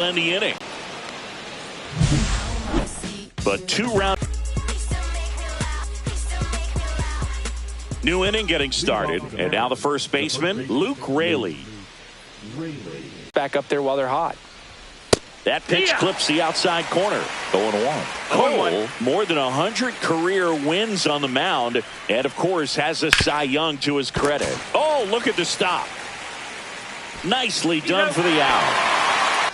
in the inning. But 2 rounds. New inning getting started. And now the first baseman, Luke Raley. Back up there while they're hot. That pitch clips the outside corner. 0-1. Cole, more than 100 career wins on the mound. And, of course, has a Cy Young to his credit. Oh, look at the stop. Nicely done for the out.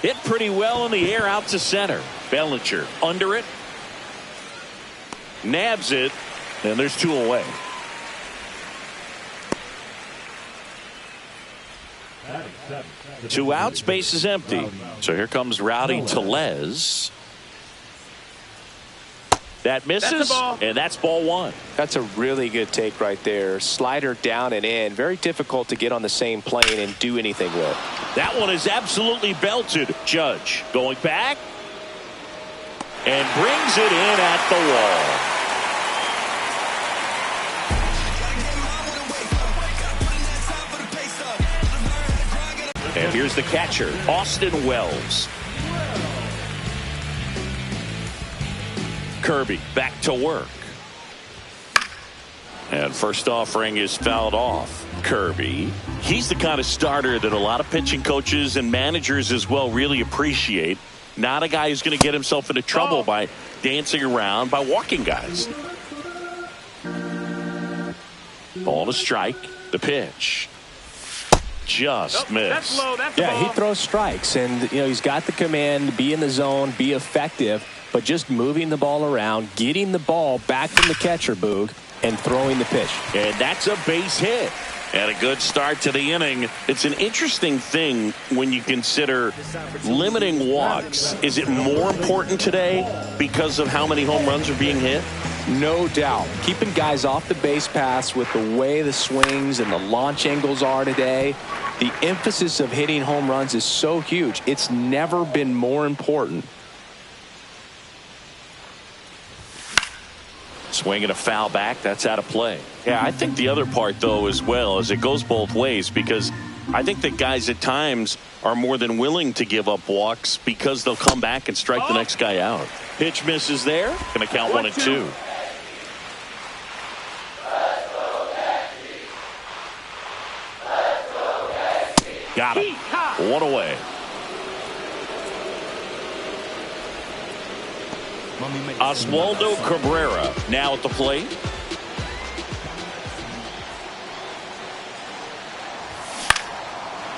Hit pretty well in the air out to center. Bellinger under it. Nabs it. And there's 2 away. Two outs, base is empty. So here comes Rowdy Tellez. That misses, and that's ball 1. That's a really good take right there. Slider down and in. Very difficult to get on the same plane and do anything with. That one is absolutely belted. Judge going back and brings it in at the wall. And here's the catcher, Austin Wells. Kirby back to work. And first offering is fouled off. Kirby. He's the kind of starter that a lot of pitching coaches and managers as well really appreciate. Not a guy who's going to get himself into trouble by dancing around, by walking guys. Ball to strike. The pitch. Just missed. Yeah, he throws strikes, and he's got the command to be in the zone, be effective, but just moving the ball around, getting the ball back from the catcher, Boog, and throwing the pitch. And that's a base hit. And a good start to the inning. It's an interesting thing when you consider limiting walks. Is it more important today because of how many home runs are being hit? No doubt. Keeping guys off the base paths with the way the swings and the launch angles are today, the emphasis of hitting home runs is so huge. It's never been more important. Swinging a foul back, that's out of play. Yeah, I think the other part, though, as well, is it goes both ways, because I think that guys at times are more than willing to give up walks because they'll come back and strike the next guy out. Pitch misses there. Going to count 1 and 2. Got him. 1 away. Oswaldo Cabrera now at the plate.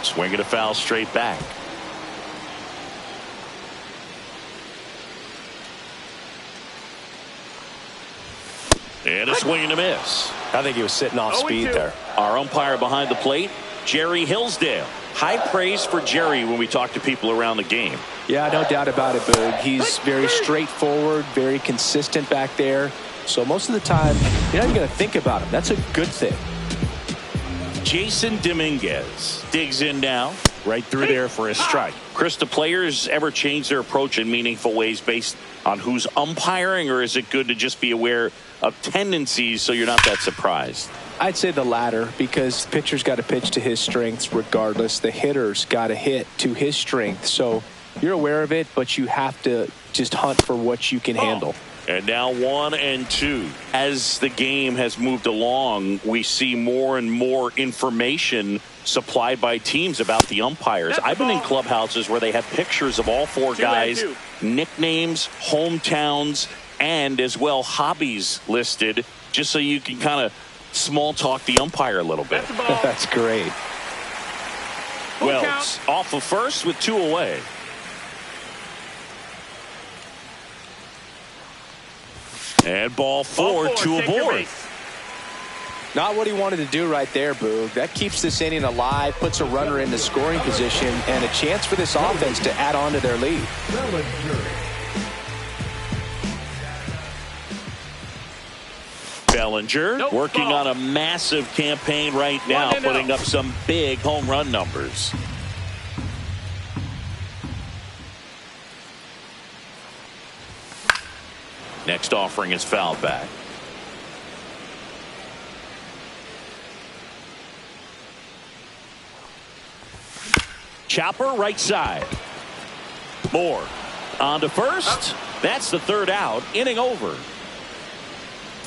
Swinging a foul straight back. And a swing and a miss. I think he was sitting off speed there. Our umpire behind the plate, Jerry Hillsdale. High praise for Jerry when we talk to people around the game. Yeah, no doubt about it, Boog. He's very straightforward, very consistent back there. So most of the time, you're not even going to think about him. That's a good thing. Jason Dominguez digs in now. Right through there for a strike. Chris, do players ever change their approach in meaningful ways based on who's umpiring, or is it good to just be aware of tendencies so you're not that surprised? I'd say the latter, because the pitcher's got to pitch to his strengths regardless. The hitter's got to hit to his strength. So you're aware of it, but you have to just hunt for what you can handle. And now 1 and 2. As the game has moved along, we see more and more information supplied by teams about the umpires. I've been in clubhouses where they have pictures of all 4 guys, nicknames, hometowns, and as well hobbies listed, just so you can kind of small talk the umpire a little bit. That's great. Wells off of first with 2 away. And ball 4, 2 aboard. Not what he wanted to do right there, Boog. That keeps this inning alive, puts a runner in the scoring position, and a chance for this offense to add on to their lead. Bellinger working on a massive campaign right now, putting up some big home run numbers. Next offering is fouled back. chopper right side. Moore on to first. That's the third out. Inning over.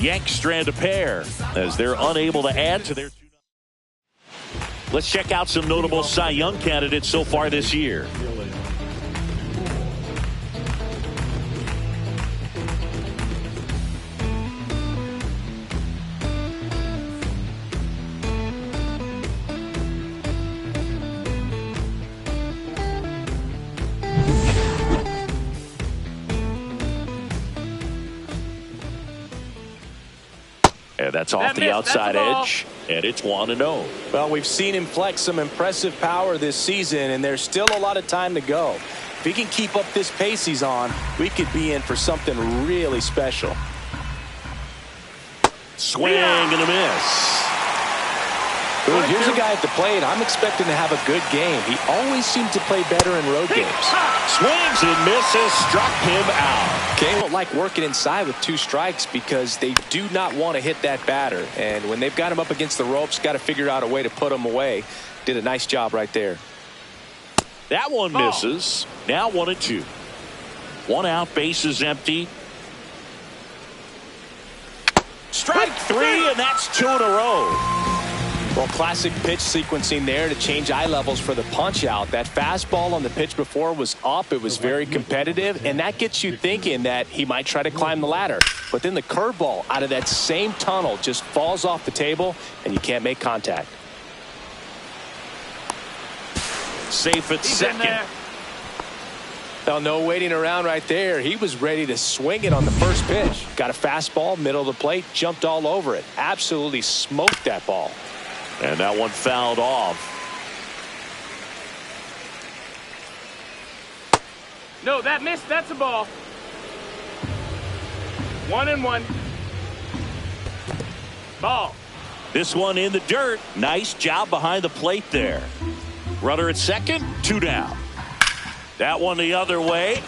Yanks strand a pair as they're unable to add to their. Let's check out some notable Cy Young candidates so far this year. And that's off the outside edge, and it's 1-0. Well, we've seen him flex some impressive power this season, and there's still a lot of time to go. If he can keep up this pace he's on, we could be in for something really special. Swing and a miss. Well, here's a guy at the plate. I'm expecting to have a good game. He always seems to play better in road games. Swings and misses, struck him out. They don't like working inside with 2 strikes because they do not want to hit that batter. And when they've got him up against the ropes, got to figure out a way to put him away. Did a nice job right there. That one misses. Now 1-2. 1 out, bases empty. Strike 3, and that's 2 in a row. Well, classic pitch sequencing there to change eye levels for the punch out. That fastball on the pitch before was up. It was very competitive, and that gets you thinking that he might try to climb the ladder. But then the curveball out of that same tunnel just falls off the table, and you can't make contact. Safe at second. Well, no waiting around right there. He was ready to swing it on the first pitch. Got a fastball, middle of the plate, jumped all over it. Absolutely smoked that ball. And that one fouled off. No, that missed. That's a ball. 1-1. Ball. This one in the dirt. Nice job behind the plate there. Runner at second, 2 down. That one the other way.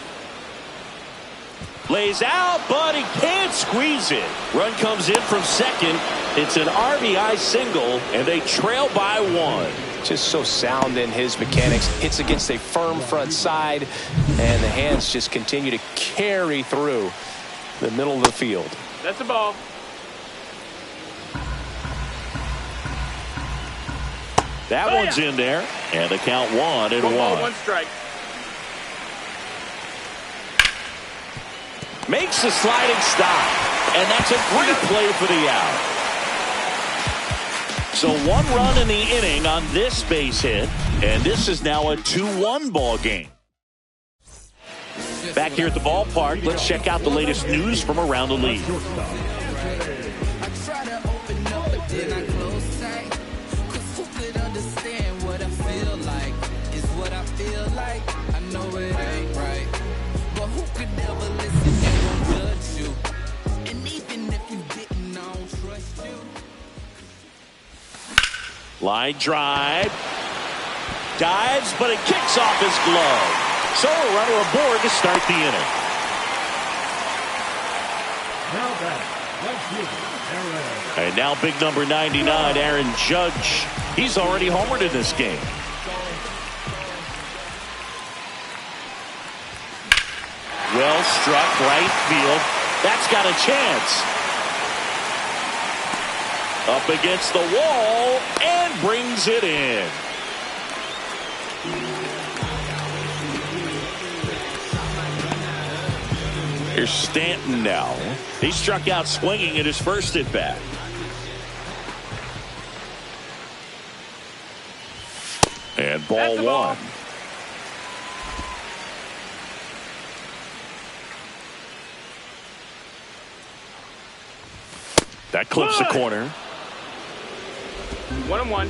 Lays out, but he can't squeeze it. Run comes in from second. It's an RBI single, and they trail by 1. Just so sound in his mechanics. Hits against a firm front side, and the hands just continue to carry through the middle of the field. That's a ball. That one's in there, and the count 1-1. 1 ball, 1 strike. Makes the sliding stop, and that's a great play for the out. So 1 run in the inning on this base hit, and this is now a 2-1 ball game. Back here at the ballpark, let's check out the latest news from around the league. Line drive. Dives, but it kicks off his glove. So a runner aboard to start the inning. And now big number 99, Aaron Judge. He's already homered in this game. Well struck right field. That's got a chance. Up against the wall and brings it in. Here's Stanton now. He struck out swinging at his first at bat. And ball 1. That clips the corner. 1-1.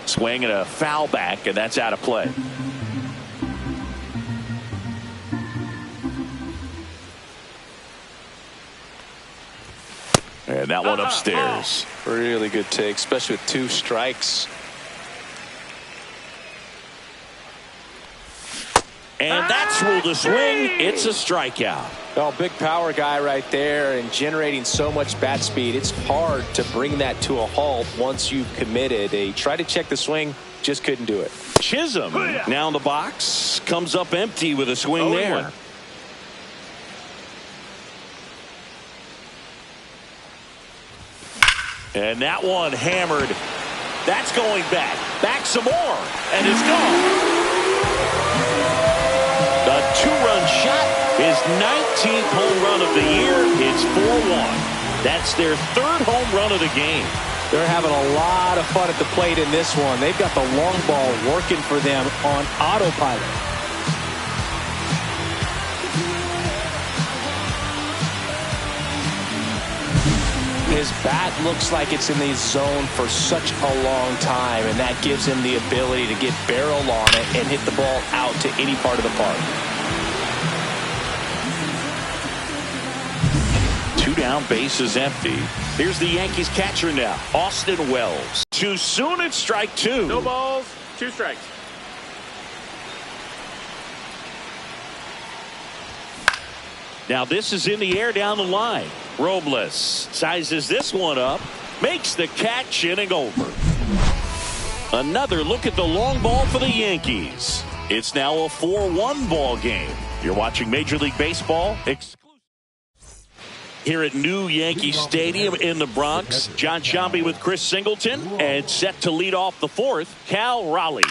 Swing and a foul back, and that's out of play. And that one upstairs. Really good take, especially with 2 strikes. And that's ruled a swing. It's a strikeout. Oh, big power guy right there and generating so much bat speed. It's hard to bring that to a halt once you've committed. They tried to check the swing, just couldn't do it. Chisholm now in the box, comes up empty with a swing there. And that one hammered. That's going back. Back some more. And it's gone. The two-run shot, his 19th home run of the year. It's 4-1. That's their third home run of the game. They're having a lot of fun at the plate in this one. They've got the long ball working for them on autopilot. His bat looks like it's in the zone for such a long time, and that gives him the ability to get barrel on it and hit the ball out to any part of the park. 2 down, bases empty. Here's the Yankees catcher now, Austin Wells. Too soon, it's strike 2. No balls, 2 strikes. Now this is in the air down the line. Robles sizes this one up, makes the catch, inning over. Another look at the long ball for the Yankees. It's now a 4-1 ball game. You're watching Major League Baseball here at New Yankee Stadium in the Bronx. John Sciambi with Chris Singleton, and set to lead off the 4th, Cal Raleigh.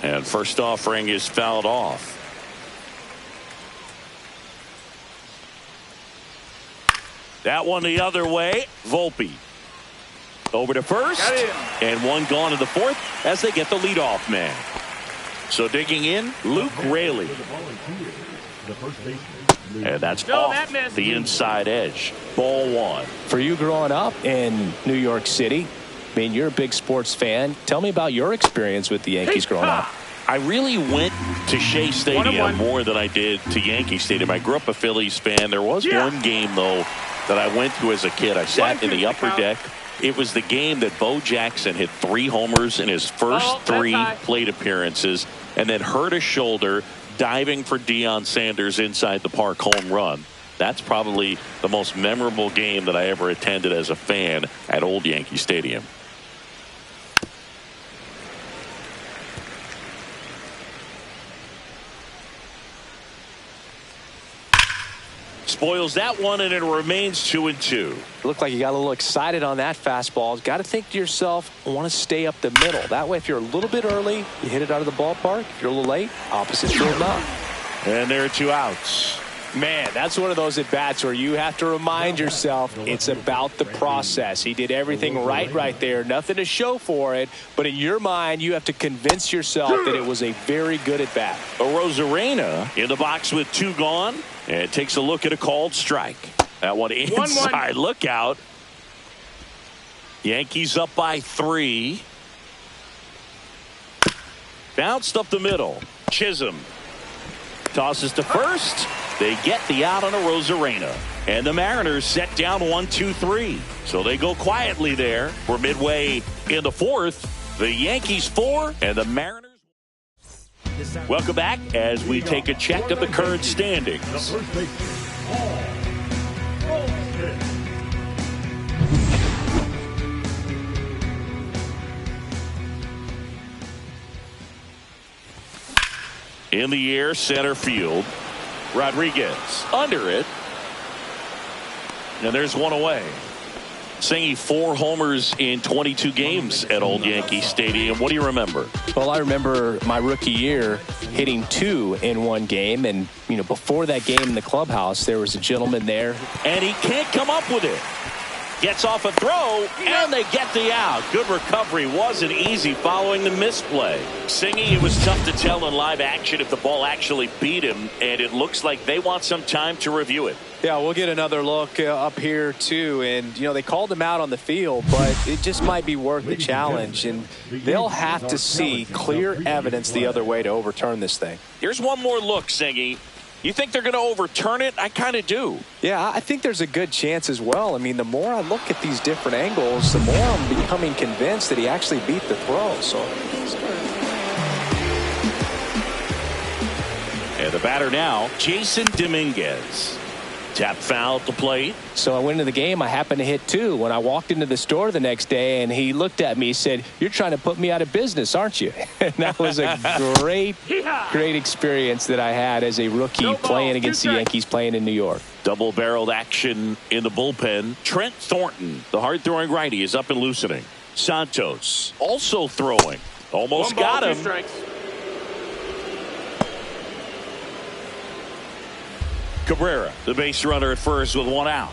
And first offering is fouled off. That one the other way. Volpe over to first, and one gone in the 4th as they get the leadoff man. So digging in, Luke Raley. And that's off the inside edge. Ball 1. For you growing up in New York City, I mean, you're a big sports fan. Tell me about your experience with the Yankees growing up. I really went to Shea Stadium more than I did to Yankee Stadium. I grew up a Phillies fan. There was one game, though, that I went to as a kid. I sat in the upper deck. It was the game that Bo Jackson hit 3 homers in his first 3 plate appearances, and then hurt his shoulder diving for Deion Sanders inside the park home run. That's probably the most memorable game that I ever attended as a fan at Old Yankee Stadium. Spoils that one, and it remains 2-2. Looked like you got a little excited on that fastball. Got to think to yourself, I want to stay up the middle. That way, if you're a little bit early, you hit it out of the ballpark. If you're a little late, opposite field knock. And there are 2 outs. Man, that's one of those at-bats where you have to remind yourself it's about the process. He did everything right there. Nothing to show for it. But in your mind, you have to convince yourself that it was a very good at-bat. Arozarena in the box with 2 gone. And takes a look at a called strike. That one inside. 1-1. Look out. Yankees up by 3. Bounced up the middle. Chisholm tosses to first. They get the out on Arozarena. And the Mariners set down 1-2-3. So they go quietly there. We're midway in the 4th. The Yankees 4 and the Mariners. Welcome back as we take a check of the current standings. In the air, center field. Rodriguez under it. And there's one away. Singy 4 homers in 22 games at Old Yankee Stadium. What do you remember? Well, I remember my rookie year hitting 2 in one game. And, you know, before that game in the clubhouse, there was a gentleman there. And he can't come up with it. Gets off a throw, and they get the out. Good recovery. Wasn't easy following the misplay. Singy, it was tough to tell in live action if the ball actually beat him, and it looks like they want some time to review it. Yeah, we'll get another look up here, too. And, you know, they called him out on the field, but it just might be worth the challenge. And they'll have to see clear evidence the other way to overturn this thing. Here's one more look, Singy. You think they're going to overturn it? I kind of do. Yeah, I think there's a good chance as well. I mean, the more I look at these different angles, the more I'm becoming convinced that he actually beat the throw. So The batter now, Jason Dominguez. Tap foul at the plate. So I went into the game. I happened to hit 2. When I walked into the store the next day, and he looked at me, he said, "You're trying to put me out of business, aren't you?" And that was a great experience that I had as a rookie playing against the Yankees, playing in New York. Double-barreled action in the bullpen. Trent Thornton, the hard-throwing righty, is up and loosening. Santos also throwing. Almost got him. 2 strikes. Cabrera, the base runner at first with 1 out.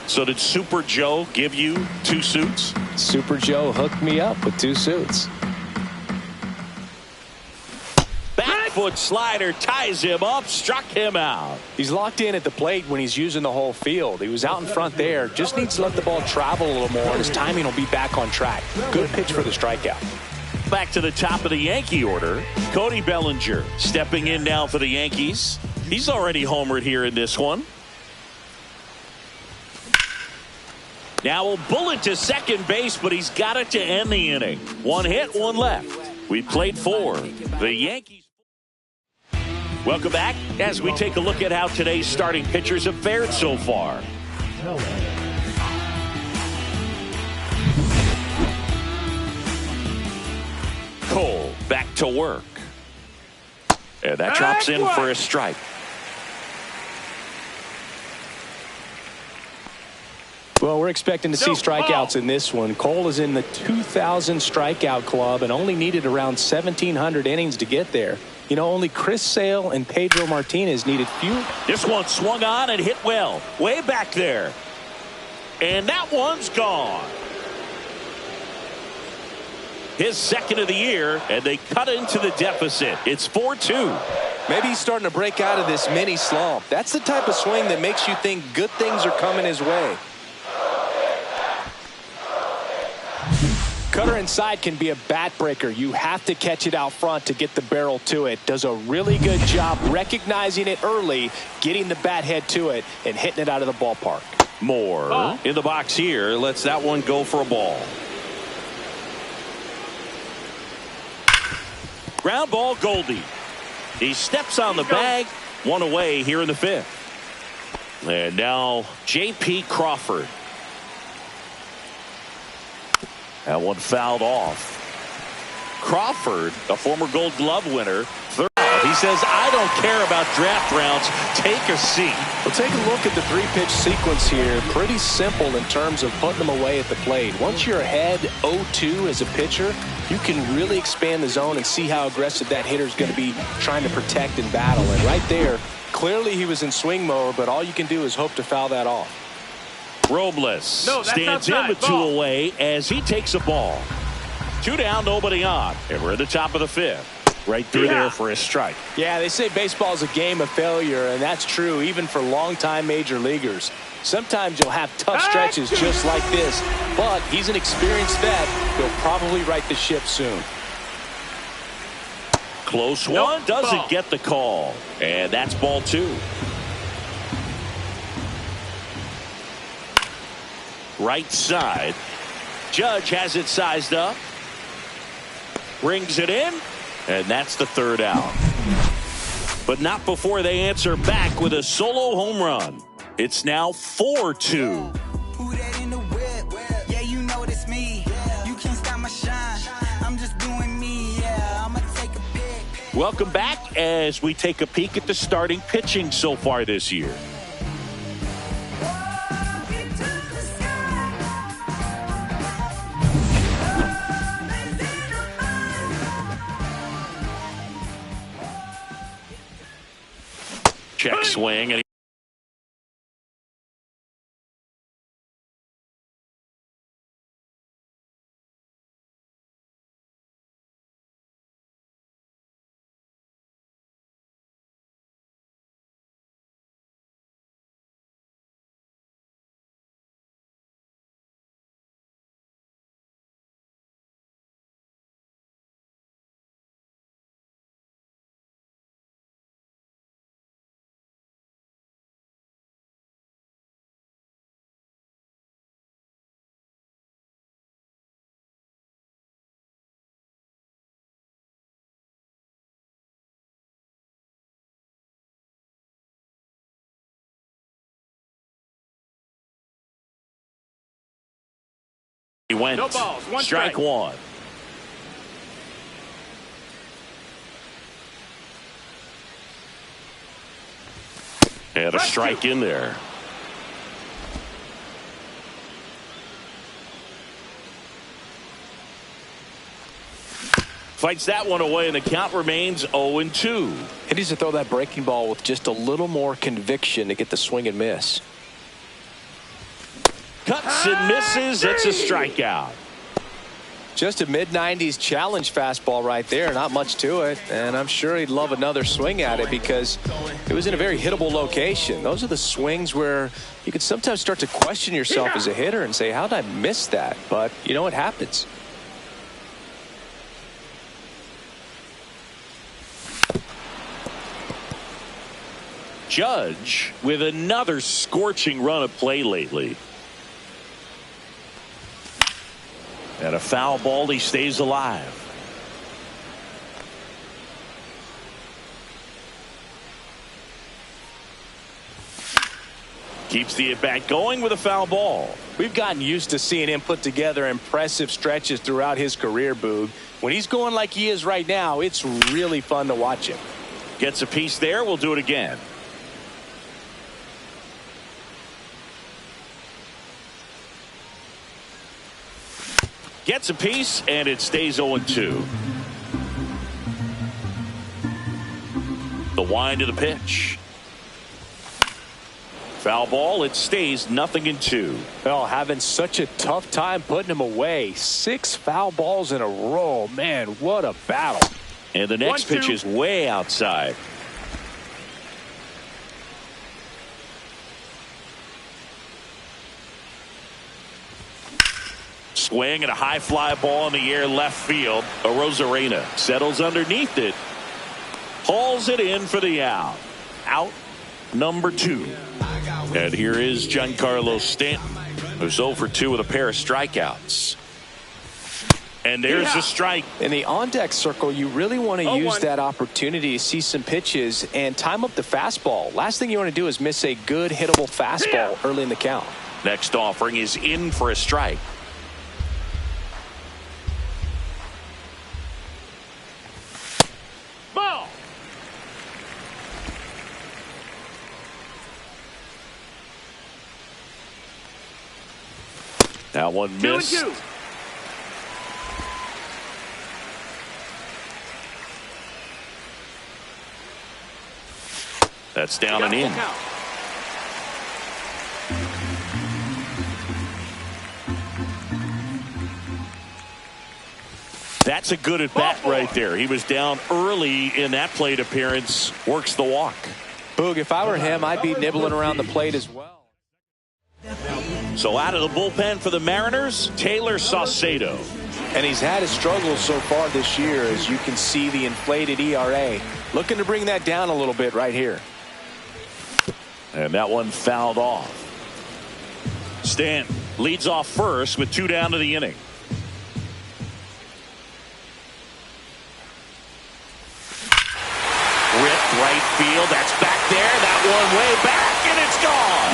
So did Super Joe give you 2 suits? Super Joe hooked me up with 2 suits. Back foot slider ties him up, struck him out. He's locked in at the plate when he's using the whole field. He was out in front there. Just needs to let the ball travel a little more, and his timing will be back on track. Good pitch for the strikeout. Back to the top of the Yankee order. Cody Bellinger stepping in now for the Yankees. He's already homered here in this one. Now a bullet to second base, but he's got it to end the inning. 1 hit, 1 left. We played 4. The Yankees. Welcome back as we take a look at how today's starting pitchers have fared so far. Cole back to work. And that drops in for a strike. Well, we're expecting to see strikeouts in this one. Cole is in the 2,000 strikeout club and only needed around 1,700 innings to get there. You know, only Chris Sale and Pedro Martinez needed few. This one swung on and hit well. Way back there. And that one's gone. His second of the year, and they cut into the deficit. It's 4-2. Maybe he's starting to break out of this mini slump. That's the type of swing that makes you think good things are coming his way. Cutter inside can be a bat breaker. You have to catch it out front to get the barrel to it. Does a really good job recognizing it early, getting the bat head to it, and hitting it out of the ballpark. Moore in the box here. Lets that one go for a ball. Ground ball, Goldie. He steps on the bag. 1 away here in the 5th. And now J.P. Crawford. That one fouled off. Crawford, a former Gold Glove winner. Third. He says, "I don't care about draft rounds. Take a seat." Well, take a look at the 3-pitch sequence here. Pretty simple in terms of putting them away at the plate. Once you're ahead 0-2 as a pitcher, you can really expand the zone and see how aggressive that hitter is going to be trying to protect and battle. And right there, clearly he was in swing mode, but all you can do is hope to foul that off. Robles stands in with 2 away as he takes a ball. 2 down, nobody on. And we're at the top of the 5th. Right through there for a strike. Yeah, they say baseball is a game of failure, and that's true even for longtime major leaguers. Sometimes you'll have tough stretches just like this, but he's an experienced vet. He'll probably right the ship soon. Close one, doesn't get the call. And that's ball 2. Right side. Judge has it sized up. Brings it in. And that's the 3rd out. But not before they answer back with a solo home run. It's now 4-2. Who that in the whip? Yeah, you know it's me. You can't stop my shine. I'm just doing me. Yeah, I'ma take a pic. Welcome back as we take a peek at the starting pitching so far this year. Check swing, and He went. No balls. One strike one. And a strike in there. Fights that one away, and the count remains 0-2. He needs to throw that breaking ball with just a little more conviction to get the swing and miss. Cuts and misses. It's a strikeout. Just a mid-90s challenge fastball right there. Not much to it. And I'm sure he'd love another swing at it because it was in a very hittable location. Those are the swings where you can sometimes start to question yourself as a hitter and say, how did I miss that? But, you know, it happens. Judge with another scorching run of play lately. And a foul ball, he stays alive. Keeps the at-bat going with a foul ball. We've gotten used to seeing him put together impressive stretches throughout his career, Boog. When he's going like he is right now, it's really fun to watch him. Gets a piece there. We'll do it again. Gets a piece, and it stays 0-2. The wind of the pitch. Foul ball. It stays 0-2. Well, having such a tough time putting him away. 6 foul balls in a row. Man, what a battle. And the next pitch is way outside. Swing and a high fly ball in the air left field. Arozarena settles underneath it. Hauls it in for the out. Out number 2. And here is Giancarlo Stanton, who's 0 for 2 with a pair of strikeouts. And there's a strike. In the on-deck circle, you really want to use that opportunity to see some pitches and time up the fastball. Last thing you want to do is miss a good hittable fastball early in the count. Next offering is in for a strike. Ball. That one missed. 2-2. That's down and in. That's a good at bat right there. He was down early in that plate appearance. Works the walk. Boog, if I were him, I'd be nibbling around the plate as well. So out of the bullpen for the Mariners, Taylor Saucedo. And he's had his struggles so far this year, as you can see the inflated ERA. Looking to bring that down a little bit right here. And that one fouled off. Stanton leads off first with 2 down to the inning. Ripped right field. That's back there. That one way back, and it's gone.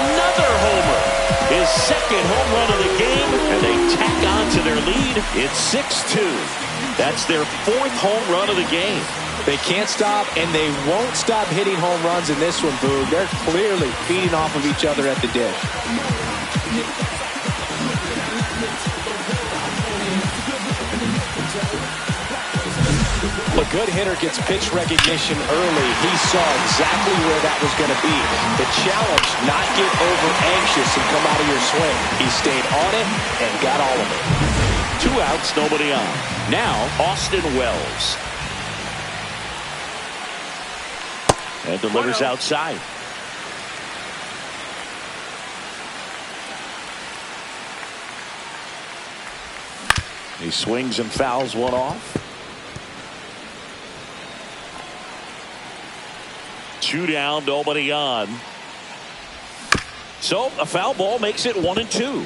Another homer. His second home run of the game, and they tack on to their lead. It's 6-2. That's their 4th home run of the game. They can't stop, and they won't stop hitting home runs in this one, Boog. They're clearly feeding off of each other at the dish. A good hitter gets pitch recognition early. He saw exactly where that was going to be. The challenge, not get over anxious and come out of your swing. He stayed on it and got all of it. 2 outs, nobody on. Now, Austin Wells. And delivers outside. He swings and fouls one off. 2 down, nobody on. So a foul ball makes it 1-2.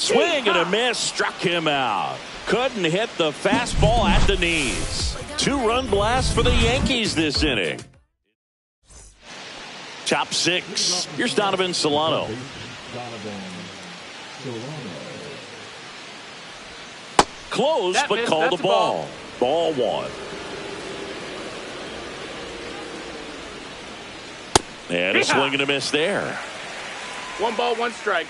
Swing and a miss, struck him out. Couldn't hit the fastball at the knees. 2-run blast for the Yankees this inning. Top 6. Here's Donovan Solano. Close, but called the ball. Ball 1. And a swing and a miss there. 1 ball, 1 strike.